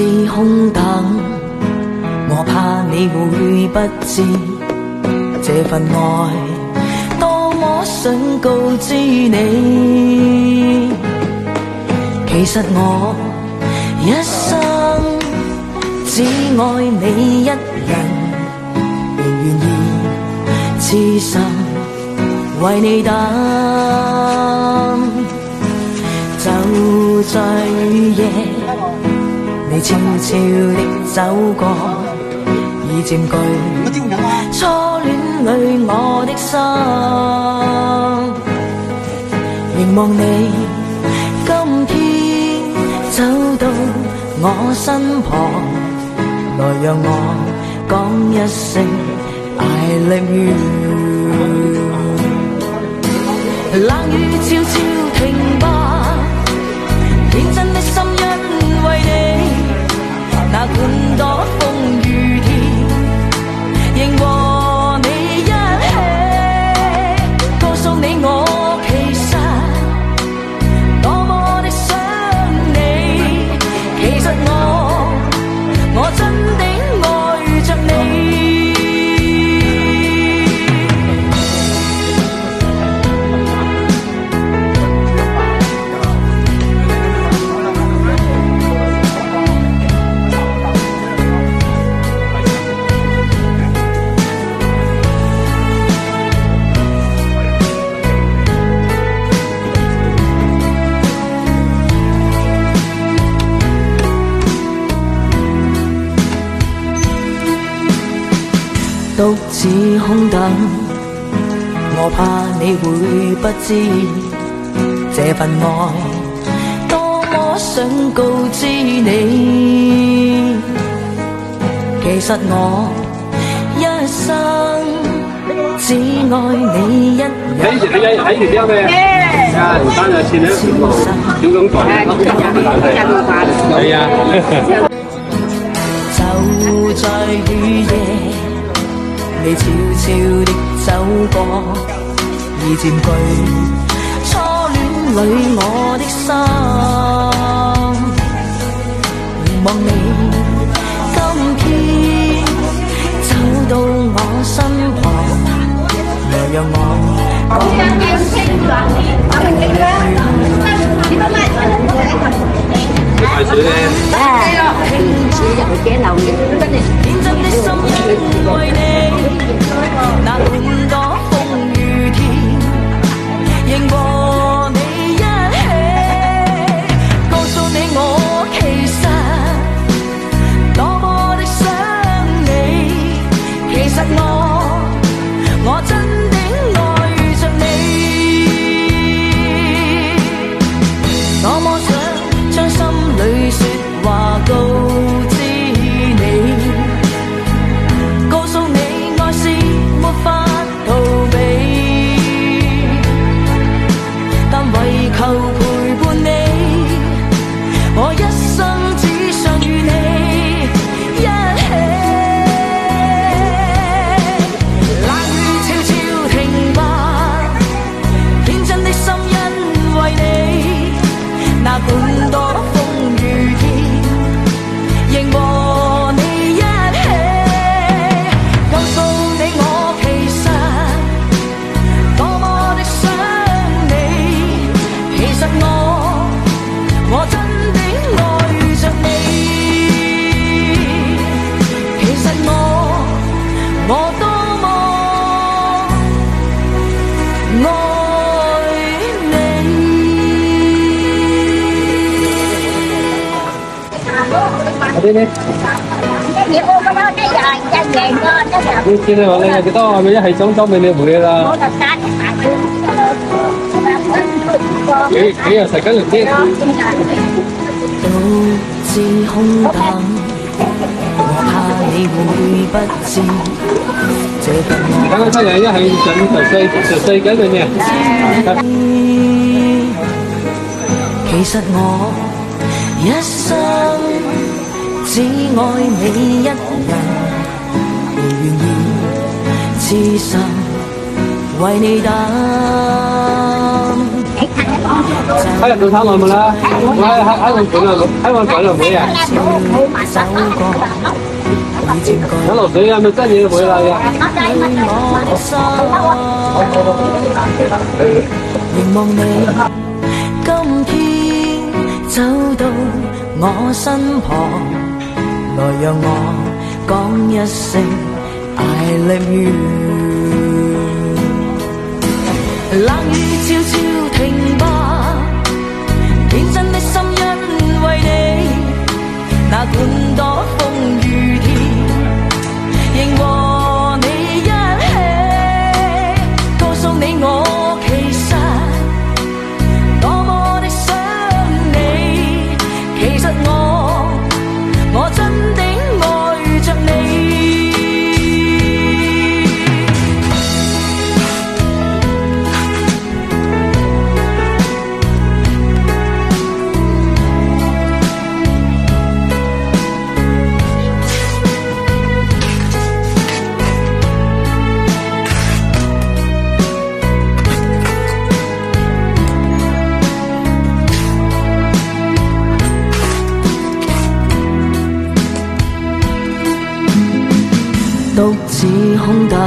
自空等，我怕你會不知這份愛多麼想告知你。其實我一生只愛你一人，仍願意痴心為你等。就在雨夜，你悄悄地走過，已佔據初戀裏我的心。凝望你今天走到我身旁，來讓我講一聲 I love you。 冷雨悄悄停吧，天真的心因為你，哪管多風雨天，仍和你一起，告訴你我其實多麼的想你。其實我真的愛着你。獨自空等，我怕你會不知這份愛多麼想告知你。其實我一生只愛你一人。睇住啲咩？啊，唔單止錢咧，小咁貴，係啊。就在雨夜，你悄悄地走過，已佔據初戀裏我的心。凝望你今天走到我身旁，來讓我講一聲 太水咧！天子入去幾樓嘅，天真的心因為你，哪管多風雨天，仍和你一起，告訴你我其實多麼的想你。其實我真的愛着你，多麼想將心裏說話告知你，告訴你愛是沒法逃避，但為求陪伴你，我一生只想與你一起。冷雨悄悄停吧，天真的心因為你，哪管多風雨天，仍和你一起，告訴你我其實多麼的想你。其實我真的愛着你。其實我多麼愛你。嗰啲咧，嘢我覺得一樣一樣咯，一樣。你見你話你係幾多？係咪一係想俾你回啦？我就加一百幾日食緊條先？獨自空等，我怕你會不知這份愛。等佢出嚟，一係就細緊定咩？其實我一生只愛你一人，仍願意痴心為你等。喺入到餐耐冇啦？我喺度管啊，喺度管啊會啊。有落水啊，咪真嘢會啦嘅。凝望你，今天走到我身旁，來讓我講一聲 I love you。冷雨悄悄停吧，天真的心因為你，那管多風雨天，仍和你一起，告訴你我其實多麼的想你，其實我真的愛着你。獨自空等。